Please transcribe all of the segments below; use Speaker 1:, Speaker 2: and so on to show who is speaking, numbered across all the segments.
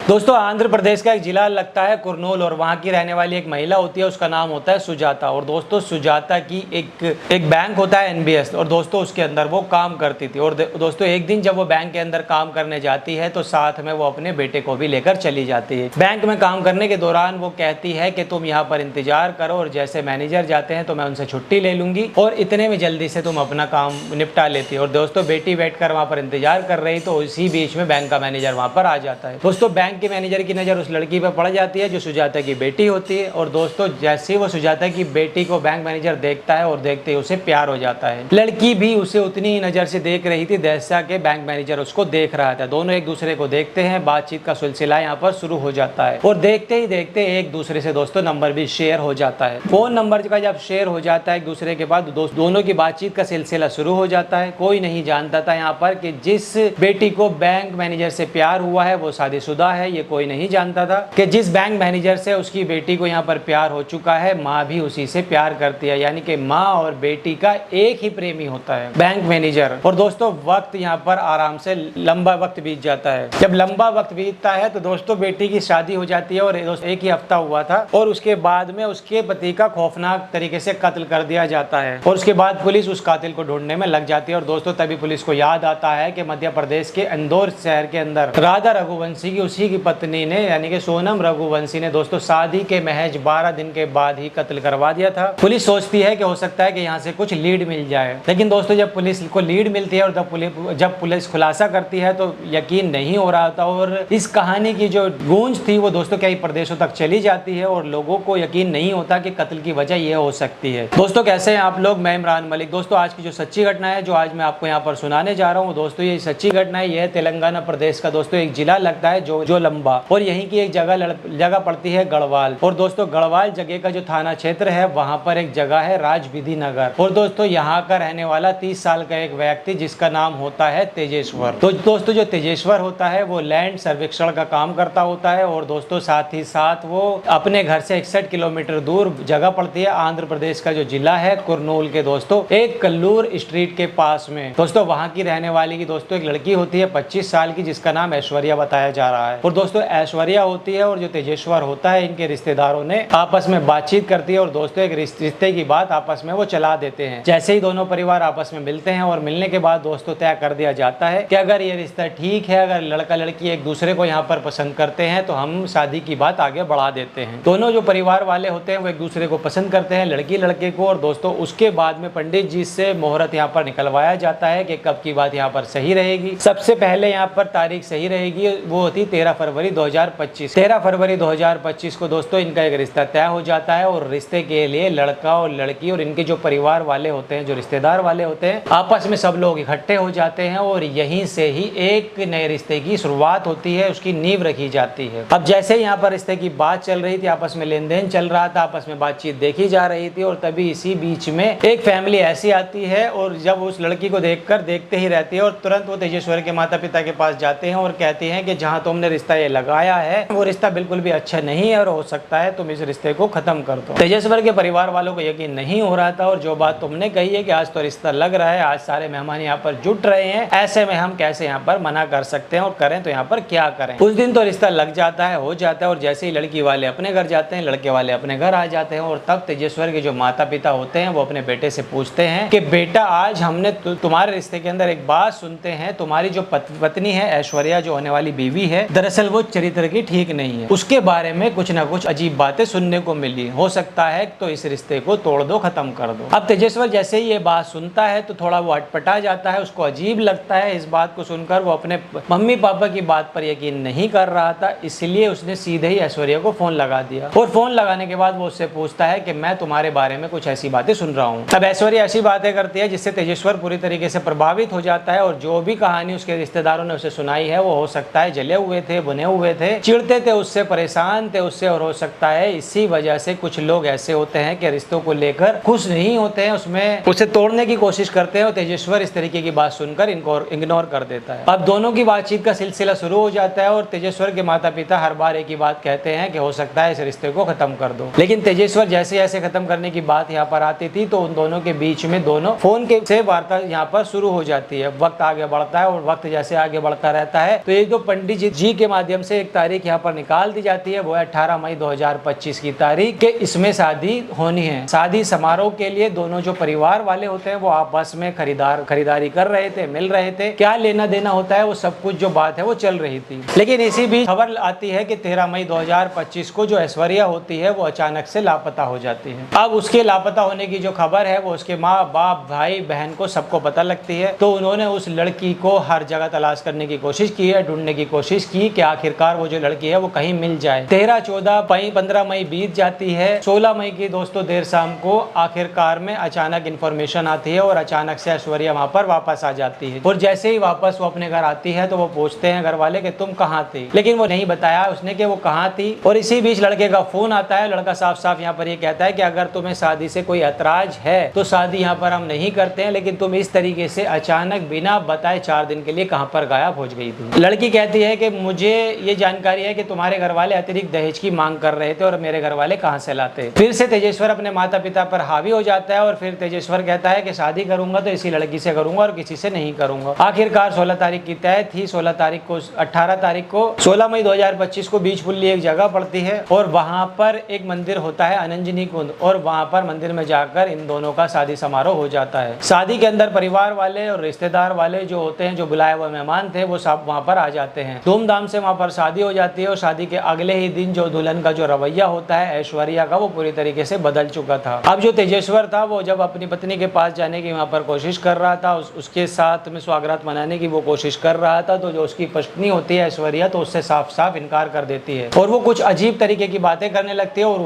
Speaker 1: दोस्तों आंध्र प्रदेश का एक जिला लगता है कुरनूल और वहाँ की रहने वाली एक महिला होती है, उसका नाम होता है सुजाता। और दोस्तों सुजाता की एक बैंक होता है एनबीएस, और दोस्तों उसके अंदर वो काम करती थी। और दोस्तों एक दिन जब वो बैंक के अंदर काम करने जाती है तो साथ में वो अपने बेटे को भी लेकर चली जाती है। बैंक में काम करने के दौरान वो कहती है कि तुम यहाँ पर इंतजार करो और जैसे मैनेजर जाते हैं तो मैं उनसे छुट्टी ले लूंगी और इतने में जल्दी से तुम अपना काम निपटा लेती है। और दोस्तों बेटी बैठ कर वहाँ पर इंतजार कर रही तो इसी बीच में बैंक का मैनेजर वहाँ पर आ जाता है। दोस्तों बैंक के मैनेजर की नज़र उस लड़की पर पड़ जाती है जो सुजाता की बेटी होती है। और दोस्तों जैसे वो सुजाता की बेटी को बैंक मैनेजर देखता है और देखते ही उसे प्यार हो जाता है। लड़की भी उसे उतनी ही नज़र से देख रही थी जैसा कि बैंक मैनेजर उसको देख रहा था। दोनों एक दूसरे को देखते हैं, बातचीत का सिलसिला यहाँ पर शुरू हो जाता है और देखते ही देखते एक दूसरे से दोस्तों नंबर भी शेयर हो जाता है। फोन नंबर का जब शेयर हो जाता है एक दूसरे के बाद दोनों की बातचीत का सिलसिला शुरू हो जाता है। कोई नहीं जानता था यहाँ पर कि जिस बेटी को बैंक मैनेजर से प्यार हुआ है वो शादीशुदा है। ये कोई नहीं जानता था कि जिस बैंक मैनेजर से उसकी बेटी को यहाँ पर प्यार हो चुका है, माँ भी उसी से प्यार करती है, यानी कि माँ और बेटी का एक ही प्रेमी होता है बैंक मैनेजर। और दोस्तों वक्त यहाँ पर आराम से लंबा वक्त बीत जाता है। जब लंबा वक्त बीतता है तो दोस्तों बेटी की शादी हो जाती है और एक ही हफ्ता हुआ था और उसके बाद में उसके पति का खौफनाक तरीके से कत्ल कर दिया जाता है। और उसके बाद पुलिस उस कातिल को ढूंढने में लग जाती है। और दोस्तों तभी पुलिस को याद आता है कि मध्य प्रदेश के इंदौर शहर के अंदर राधा रघुवंशी की उसी की पत्नी ने यानी कि सोनम रघुवंशी ने दोस्तों शादी के महज 12 दिन के बाद ही कत्ल करवा दिया था। पुलिस सोचती है कि हो सकता है कि यहाँ से कुछ लीड मिल जाए, लेकिन दोस्तों जब पुलिस को लीड मिलती है और जब पुलिस खुलासा करती है तो यकीन नहीं हो रहा था। और इस कहानी की जो गूंज थी वो दोस्तों कई प्रदेशों तक चली जाती है और लोगों को यकीन नहीं होता कि कत्ल की वजह यह हो सकती है। दोस्तों कैसे हैं आप लोग, मैं इमरान मलिक। दोस्तों आज की जो सच्ची घटना है जो आज मैं आपको यहाँ पर सुनाने जा रहा हूँ दोस्तों ये सच्ची घटना है। यह तेलंगाना प्रदेश का दोस्तों एक जिला लगता है जो लंबा, और यहीं की एक जगह पड़ती है गढ़वाल। और दोस्तों गढ़वाल जगह का जो थाना क्षेत्र है वहां पर एक जगह है राजविधि नगर। और दोस्तों यहाँ का रहने वाला 30 साल का एक व्यक्ति जिसका नाम होता है तेजेश्वर। तो दोस्तों जो तेजेश्वर होता है वो लैंड सर्वेक्षण का काम करता होता है। और दोस्तों साथ ही साथ वो अपने घर से 61 किलोमीटर दूर जगह पड़ती है आंध्र प्रदेश का जो जिला है कुरनूल के दोस्तों एक कल्लूर स्ट्रीट के पास में। दोस्तों वहां की रहने वाली की दोस्तों एक लड़की होती है 25 साल की जिसका नाम ऐश्वर्या बताया जा रहा है। और दोस्तों ऐश्वर्या होती है और जो तेजेश्वर होता है इनके रिश्तेदारों ने आपस में बातचीत करती है और दोस्तों एक रिश्ते की बात आपस में वो चला देते हैं। जैसे ही दोनों परिवार आपस में मिलते हैं और मिलने के बाद दोस्तों तय कर दिया जाता है कि अगर ये रिश्ता ठीक है, अगर लड़का लड़की एक दूसरे को यहाँ पर पसंद करते हैं तो हम शादी की बात आगे बढ़ा देते हैं। दोनों जो परिवार वाले होते हैं वो एक दूसरे को पसंद करते हैं, लड़की लड़के को। और दोस्तों उसके बाद में पंडित जी से मुहूर्त यहाँ पर निकलवाया जाता है कि कब की बात यहाँ पर सही रहेगी। सबसे पहले यहाँ पर तारीख सही रहेगी वो होती 13 फरवरी 2025। 13 फरवरी 2025 को दोस्तों इनका एक रिश्ता तय हो जाता है। और रिश्ते के लिए लड़का और लड़की और इनके जो परिवार वाले होते हैं, जो रिश्तेदार वाले होते हैं, आपस में सब लोग इकट्ठे हो जाते हैं और यहीं से ही एक नए रिश्ते की शुरुआत होती है, उसकी नींव रखी जाती है। अब जैसे यहाँ पर रिश्ते की बात चल रही थी, आपस में लेन देन चल रहा था, आपस में बातचीत देखी जा रही थी, और तभी इसी बीच में एक फैमिली ऐसी आती है और जब उस लड़की को देखकर देखते ही रहती है और तुरंत वो तेजेश्वर के माता पिता के पास जाते हैं और कहती हैं कि जहाँ तुमने रिश्ता ये लगाया है वो रिश्ता बिल्कुल भी अच्छा नहीं है और हो सकता है तुम इस रिश्ते को खत्म कर दो। तेजेश्वर के परिवार वालों को यकीन नहीं हो रहा था और जो बात तुमने कही है कि आज तो रिश्ता लग रहा है, आज सारे मेहमान यहाँ पर जुट रहे हैं, ऐसे में हम कैसे यहाँ पर मना कर सकते हैं और करें तो यहाँ पर क्या करें। उस दिन तो रिश्ता लग जाता है, हो जाता है, और जैसे ही लड़की वाले अपने घर जाते हैं, लड़के वाले अपने घर आ जाते हैं। और तब तेजेश्वर के जो माता पिता होते हैं वो अपने बेटे से पूछते हैं कि बेटा आज हमने तुम्हारे रिश्ते के अंदर एक बात सुनते हैं, तुम्हारी जो पत्नी है ऐश्वर्या जो होने वाली बीवी है, दरअसल वो चरित्र की ठीक नहीं है, उसके बारे में कुछ ना कुछ अजीब बातें सुनने को मिली, हो सकता है तो इस रिश्ते को तोड़ दो, खत्म कर दो। अब तेजेश्वर जैसे ही ये बात सुनता है तो थोड़ा वो अटपटा जाता है, उसको अजीब लगता है इस बात को सुनकर। वो अपने मम्मी पापा की बात पर यकीन नहीं कर रहा था, इसलिए उसने सीधे ही ऐश्वर्या को फोन लगा दिया। और फोन लगाने के बाद वो उससे पूछता है कि मैं तुम्हारे बारे में कुछ ऐसी बातें सुन रहा हूँ। अब ऐश्वर्या ऐसी बातें करती है जिससे तेजेश्वर पूरी तरीके से प्रभावित हो जाता है और जो भी कहानी उसके रिश्तेदारों ने उसे सुनाई है वो हो सकता है जले हुए थे, बुने हुए थे, चिढ़ते थे उससे, परेशान थे उससे, और हो सकता है इसी वजह से कुछ लोग ऐसे होते हैं कि रिश्तों को लेकर खुश नहीं होते हैं, उसमें उसे तोड़ने की कोशिश करते हैं। और तेजेश्वर इस तरीके की बात सुनकर इनको इग्नोर कर देता है। अब दोनों की बातचीत का सिलसिला शुरू हो जाता है और तेजेश्वर के माता पिता हर बार एक ही बात कहते हैं कि हो सकता है इस रिश्ते को खत्म कर दो। लेकिन तेजेश्वर जैसे जैसे खत्म करने की बात यहाँ पर आती थी तो उन दोनों के बीच में दोनों फोन के से वार्ता यहाँ पर शुरू हो जाती है। वक्त आगे बढ़ता है और वक्त जैसे आगे बढ़ता रहता है तो एक दो पंडित जी के माध्यम से एक तारीख यहाँ पर निकाल दी जाती है, वो है 18 मई 2025 की तारीख के इसमें शादी होनी है। शादी समारोह के लिए दोनों जो परिवार वाले होते हैं वो आपस में खरीदारी कर रहे थे, मिल रहे थे, क्या लेना देना होता है वो सब कुछ जो बात है वो चल रही थी। लेकिन इसी बीच खबर आती है कि 13 मई 2025 को जो ऐश्वर्या होती है वो अचानक से लापता हो जाती है। अब उसके लापता होने की जो खबर है वो उसके माँ बाप भाई बहन को सबको पता लगती है। तो उन्होंने उस लड़की को हर जगह तलाश करने की कोशिश की है, ढूंढने की कोशिश की कि आखिरकार वो जो लड़की है वो कहीं मिल जाए। 13, 14, 15 मई बीत जाती है। 16 मई की दोस्तों देर शाम को आखिरकार में अचानक इन्फॉर्मेशन आती है और अचानक से ऐश्वर्या वहाँ पर वापस आ जाती है। और जैसे ही वापस वो अपने घर आती है तो वो पूछते हैं घर वाले कि तुम कहाँ थी, लेकिन वो नहीं बताया उसने कि वो कहाँ थी। और इसी बीच लड़के का फोन आता है। लड़का साफ साफ यहाँ पर ये कहता है कि अगर तुम्हें शादी से कोई ऐतराज है तो शादी यहाँ पर हम नहीं करते हैं, लेकिन तुम इस तरीके से अचानक बिना बताए 4 दिन के लिए कहाँ पर गायब हो गई थी। लड़की कहती है कि मुझे ये जानकारी है कि तुम्हारे घर वाले अतिरिक्त दहेज की मांग कर रहे थे और मेरे घर वाले कहाँ से लाते। फिर से तेजेश्वर अपने माता पिता पर हावी हो जाता है और फिर तेजेश्वर कहता है कि शादी करूंगा तो इसी लड़की से करूंगा और किसी से नहीं करूंगा। आखिरकार 16 तारीख की तय थी। 16 तारीख को 16 मई 2025 को बीच पुल्ली एक जगह पड़ती है और वहां पर एक मंदिर होता है अनंजनी कुंड, और वहां पर मंदिर में जाकर इन दोनों का शादी समारोह हो जाता है। शादी के अंदर परिवार वाले और रिश्तेदार वाले जो होते हैं, जो बुलाए हुए मेहमान थे, वो सब वहां पर आ जाते हैं। धूमधाम से वहां पर शादी हो जाती है और शादी के अगले ही दिन जो दुल्हन का जो रवैया होता है ऐश्वर्या का, वो पूरी तरीके से बदल चुका था। अब जो तेजेश्वर था वो जब अपनी पत्नी के पास जाने की वहां पर कोशिश कर रहा था, उसके साथ में स्वागत मनाने की वो कोशिश कर रहा था, तो जो उसकी पत्नी होती है ऐश्वर्या तो उससे साफ साफ इनकार कर देती है और वो कुछ अजीब तरीके की बातें करने लगती है और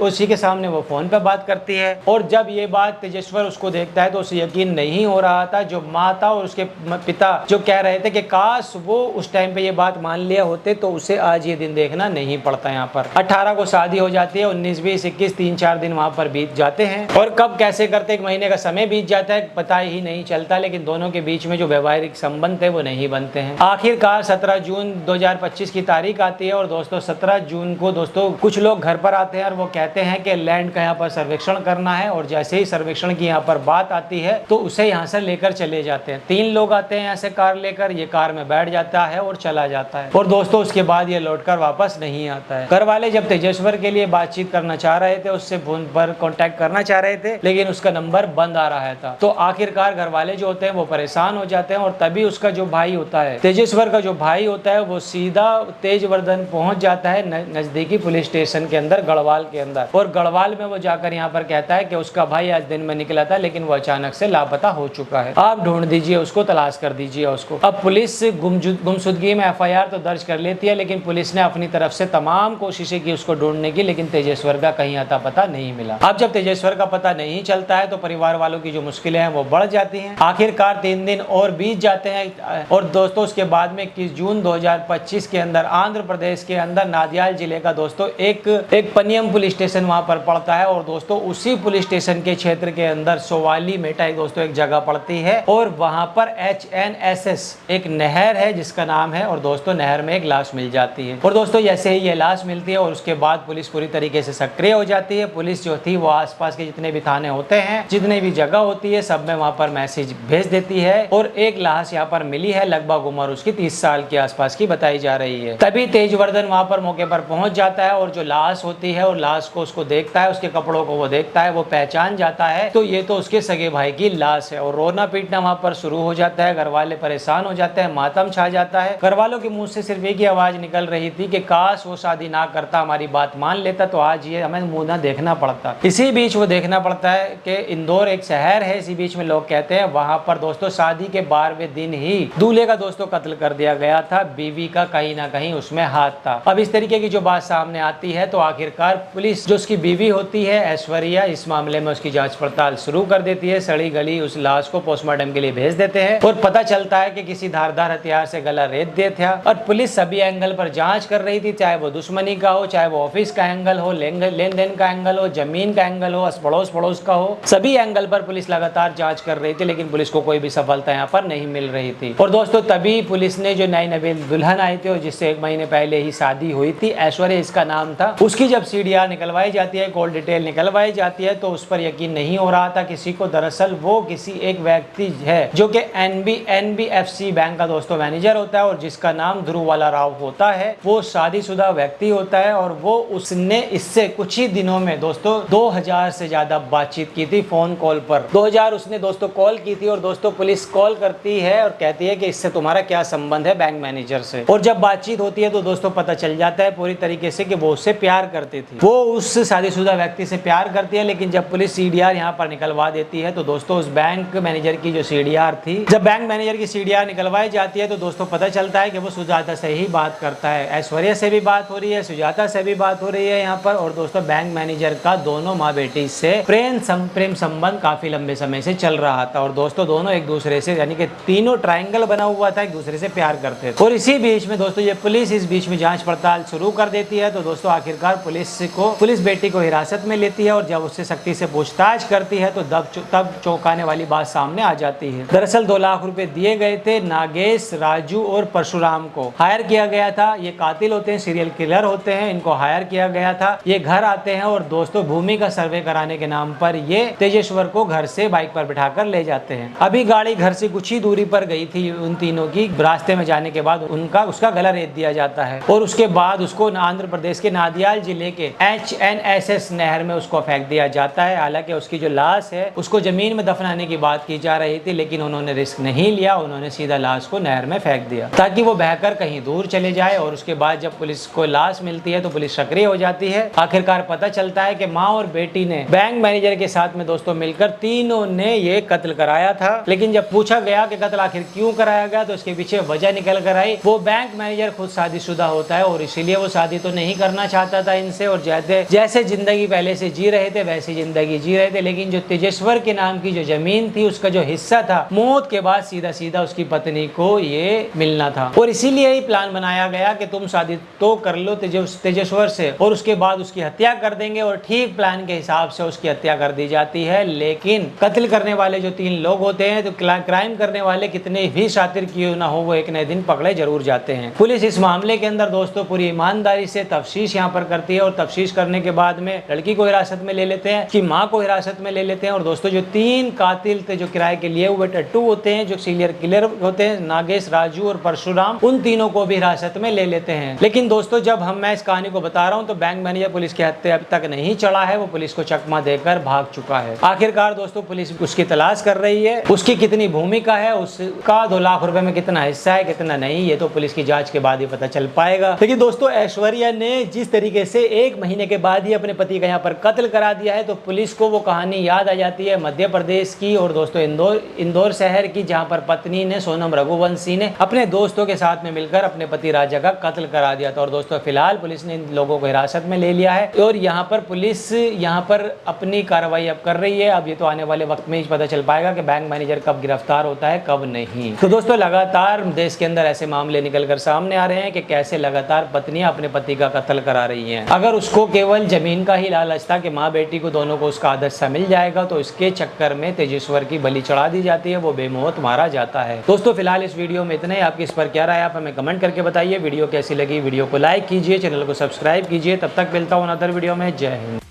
Speaker 1: उसी के सामने वो फोन पे बात करती है। और जब ये बात तेजेश्वर उसको देखता है तो उसे यकीन नहीं हो रहा था। जो माँ था और उसके पिता जो कह रहे थे कि काश वो उस टाइम पे ये बात मान लिया होते तो उसे आज ये दिन देखना नहीं पड़ता। यहाँ पर 18 को शादी हो जाती है, 19, 20, 21 3-4 दिन वहां पर बीत जाते हैं और कब कैसे करते 1 महीने का समय बीत जाता है पता ही नहीं चलता, लेकिन दोनों के बीच में जो वैवाहिक संबंध थे वो नहीं बनते हैं। आखिरकार 17 जून 2025 की तारीख आती है और दोस्तों 17 जून को दोस्तों कुछ लोग घर पर आते हैं और वो कहते हैं कि लैंड का यहाँ पर सर्वेक्षण करना है, और जैसे ही सर्वेक्षण की यहाँ पर बात आती है तो उसे यहाँ से लेकर चले जाते हैं। 3 लोग आते हैं यहाँ से कार लेकर, ये कार में बैठ जाता है और चला जाता है और दोस्तों उसके बाद ये लौटकर वापस नहीं आता है। घर वाले जब तेजेश्वर के लिए बातचीत करना चाह रहे थे, उससे फोन पर कांटेक्ट करना चाह रहे थे, लेकिन उसका नंबर बंद आ रहा था। तो आखिरकार घर वाले जो होते हैं वो परेशान हो जाते हैं और तभी उसका जो भाई होता है, तेजेश्वर का जो भाई होता है, वो सीधा तेजवर्धन पहुंच जाता है नजदीकी पुलिस स्टेशन के अंदर, गढ़वाल के अंदर। और गढ़वाल में वो जाकर यहाँ पर कहता है कि उसका भाई आज दिन में निकला था लेकिन वो अचानक से लापता हो चुका है, आप ढूंढ दीजिए उसको, तलाश कर दीजिए उसको। अब पुलिस गुमशुदगी में FIR तो दर्ज कर लेती है, लेकिन पुलिस ने अपनी तरफ से तमाम कोशिशें की उसको ढूंढने की, लेकिन तेजेश्वर का कहीं अता पता नहीं मिला। अब जब तेजेश्वर का पता नहीं चलता है तो परिवार वालों की जो मुश्किलें हैं वो बढ़ जाती हैं। आखिरकार 3 दिन और बीत जाते हैं और दोस्तों उसके बाद में 21 जून 2025 के अंदर आंध्र प्रदेश के अंदर नादियाल जिले का दोस्तों एक पनियम पुलिस स्टेशन वहां पर पड़ता है और दोस्तों उसी पुलिस स्टेशन के क्षेत्र के अंदर सोवाली मेटा दोस्तों एक जगह पड़ती है और वहां पर HNSS एक नहर है जिसका नाम है, और दोस्तों नहर में एक लाश मिल जाती है। और दोस्तों जैसे ही ये लाश मिलती है और उसके बाद पुलिस पूरी तरीके से सक्रिय हो जाती है। पुलिस जो थी वो आसपास के जितने भी थाने होते हैं, जितने भी जगह होती है, सब में वहां पर मैसेज भेज देती है और एक लाश यहाँ पर मिली है, लगभग उम्र उसकी 30 साल के आसपास की बताई जा रही है। तभी तेजवर्धन वहां पर मौके पर पहुंच जाता है और जो लाश होती है और लाश को उसको देखता है, उसके कपड़ों को वो देखता है, वो पहचान जाता है तो ये तो उसके सगे भाई की लाश है। और रोना पीटना वहां पर शुरू हो जाता है, घर वाले परेशान हो जाते हैं, मातम छा जाता है। घर वालों के मुंह से सिर्फ एक ही आवाज निकल रही थी कि काश वो शादी ना करता, हमारी बात मान लेता तो आज ये हमें मुंह ना देखना पड़ता। इसी बीच वो देखना पड़ता है कि इंदौर एक शहर है, इसी बीच में लोग कहते हैं वहां पर दोस्तों शादी के 12वें दिन ही दूल्हे का दोस्तों कत्ल कर दिया गया था, बीवी का कहीं ना कहीं उसमें हाथ था। अब इस तरीके की जो बात सामने आती है तो आखिरकार पुलिस जो उसकी बीवी होती है ऐश्वर्या, इस मामले में उसकी जांच पड़ताल शुरू कर देती है। सड़ी गली उस लाश को पोस्टमार्टम के लिए भेज देते हैं और पता चलता है कि किसी धारदार हथियार से गला रेत दिया था। और पुलिस सभी एंगल पर जांच कर रही थी, चाहे वो दुश्मनी का हो, चाहे वो ऑफिस का एंगल हो, लेन देन का एंगल हो, जमीन का एंगल हो, पड़ोस का हो, सभी एंगल पर पुलिस लगातार जांच कर रही थी, लेकिन पुलिस को कोई भी सफलता यहाँ पर नहीं मिल रही थी। और दोस्तों तभी पुलिस ने जो नई नवेल दुल्हन आई थी और जिससे 1 महीने पहले ही शादी हुई थी, ऐश्वर्या इसका नाम था, उसकी जब CDR निकलवाई जाती है, कॉल डिटेल निकलवाई जाती है, तो उस पर यकीन नहीं हो रहा था किसी को। दरअसल वो किसी एक व्यक्ति है जो कि NBFC बैंक का दोस्तों मैनेजर होता है और जिसका नाम ध्रुव शुरू वाला राव होता है वो शादीशुदा व्यक्ति होता है और वो उसने इससे कुछ ही दिनों में दोस्तों 2000 से ज्यादा बातचीत की थी फोन कॉल पर। 2000 उसने दोस्तों कॉल की थी और दोस्तों पुलिस कॉल करती है और कहती है कि इससे तुम्हारा क्या संबंध है बैंक मैनेजर से। और जब बातचीत होती है तो दोस्तों पता चल जाता है पूरी तरीके से कि वो उससे प्यार करती थी, वो उस शादीशुदा व्यक्ति से प्यार करती है। लेकिन जब पुलिस सीडीआर यहाँ पर निकलवा देती है तो दोस्तों उस बैंक मैनेजर की जो सीडीआर थी, जब बैंक मैनेजर की सीडीआर निकलवाई जाती है तो दोस्तों पता चलता है कि वो सुजाता से ही बात करता है। ऐश्वर्या से भी बात हो रही है, सुजाता से भी बात हो रही है यहाँ पर। और दोस्तों बैंक मैनेजर का दोनों माँ बेटी से प्रेम संबंध काफी लंबे समय से चल रहा था और दोस्तों दोनों एक दूसरे से यानी कि तीनों ट्रायंगल बना हुआ था, एक दूसरे से प्यार करते थे। और इसी बीच में दोस्तों ये पुलिस इस बीच में जांच पड़ताल शुरू कर देती है। तो दोस्तों आखिरकार पुलिस बेटी को हिरासत में लेती है और जब उससे सख्ती से पूछताछ करती है तो तब चौंकाने वाली बात सामने आ जाती है। दरअसल 2 लाख रुपए दिए गए थे नागेश, राजू और परशुराम को हायर किया गया था। ये कातिल होते हैं, सीरियल किलर होते हैं, इनको हायर किया गया था। ये घर आते हैं और दोस्तों भूमि का सर्वे कराने के नाम पर ये तेजेश्वर को घर से बाइक पर बिठाकर ले जाते हैं। अभी गाड़ी घर से कुछ ही दूरी पर गई थी उन तीनों की, रास्ते में जाने के बाद उसका गला रेत दिया जाता है और उसके बाद उसको आंध्र प्रदेश के नादियाल जिले के HNSS नहर में उसको फेंक दिया जाता है। हालांकि उसकी जो लाश है उसको जमीन में दफनाने की बात की जा रही थी, लेकिन उन्होंने रिस्क नहीं लिया, उन्होंने सीधा लाश को नहर में फेंक दिया ताकि वो बहकर कहीं दूर चले जाए। और उसके बाद जब पुलिस को लाश मिलती है तो पुलिस सक्रिय हो जाती है। आखिरकार पता चलता है कि माँ और बेटी ने बैंक मैनेजर के साथ में दोस्तों मिलकर तीनों ने ये कत्ल कराया था। लेकिन जब पूछा गया कि कत्ल आखिर क्यों कराया गया तो उसके पीछे वजह निकल कर आई। वो बैंक मैनेजर खुद शादीशुदा होता है और इसीलिए वो शादी तो नहीं करना चाहता था इनसे और जैसे जिंदगी पहले से जी रहे थे वैसी जिंदगी जी रहे थे। लेकिन जो तेजेश्वर के नाम की जो जमीन थी उसका जो हिस्सा था मौत के बाद सीधा उसकी पत्नी को ये मिलना था और इसीलिए ही प्लान बनाया गया कि तुम शादी तो कर लो तेजेश्वर से और उसके बाद उसकी हत्या कर देंगे। और ठीक प्लान के हिसाब से उसकी हत्या कर दी जाती है। लेकिन कत्ल करने वाले जो 3 लोग होते हैं तो क्राइम करने वाले कितने भी शातिर क्यों ना हो वो एक न दिन पकड़े जरूर जाते हैं। पुलिस इस मामले के अंदर दोस्तों पूरी ईमानदारी से तफ्तीश यहाँ पर करती है और तफ्तीश करने के बाद में लड़की को हिरासत में ले लेते हैं, कि माँ को हिरासत में ले लेते हैं। और दोस्तों जो 3 कातिल थे जो किराए के लिए हुए टट्टू होते हैं, जो सीरियल किलर होते हैं, नागेश, राजू और परशुराम, उन तीनों को भी हिरासत में ले लेते हैं। लेकिन दोस्तों जब मैं इस कहानी को बता रहा हूँ तो बैंक मैनेजर पुलिस के हत्थे अब तक नहीं चढ़ा है, वो पुलिस को चकमा देकर भाग चुका है। आखिरकार दोस्तों पुलिस उसकी तलाश कर रही है, उसकी कितनी भूमिका है, उसका 2 लाख रुपए में कितना हिस्सा है कितना नहीं, ये तो पुलिस की जांच के बाद ही पता चल पाएगा। लेकिन दोस्तों ऐश्वर्या ने जिस तरीके से 1 महीने के बाद ही अपने पति का यहाँ पर कत्ल करा दिया है तो पुलिस को वो कहानी याद आ जाती है मध्य प्रदेश की और दोस्तों इंदौर शहर की, जहाँ पर पत्नी ने सोनम रघुवंशी ने अपने दोस्तों के साथ में मिलकर अपने पति राजा का कत्ल करा दिया था। और दोस्तों फिलहाल पुलिस ने इन लोगों को हिरासत में ले लिया है और यहाँ पर पुलिस यहाँ पर अपनी कार्रवाई अब कर रही है। अब ये तो आने वाले वक्त में ही पता चल पाएगा कि बैंक मैनेजर कब गिरफ्तार होता है कब नहीं। तो दोस्तों लगातार देश के अंदर ऐसे मामले निकल कर सामने आ रहे हैं कि कैसे लगातार पत्नियां अपने पति का कत्ल करा रही हैं। अगर उसको केवल जमीन का ही लालच था कि माँ बेटी को दोनों को उसका आदर्श मिल जाएगा तो इसके चक्कर में तेजेश्वर की बलि चढ़ा दी जाती है, वो बेमौत मारा जाता है। दोस्तों फिलहाल इस वीडियो में इतना ही। आपकी इस पर क्या राय आप हमें कमेंट करके बताइए। वीडियो कैसी लगी, वीडियो को लाइक कीजिए, चैनल को सब्सक्राइब कीजिए। तब तक मिलता हूँ अदर वीडियो में। जय हिंद।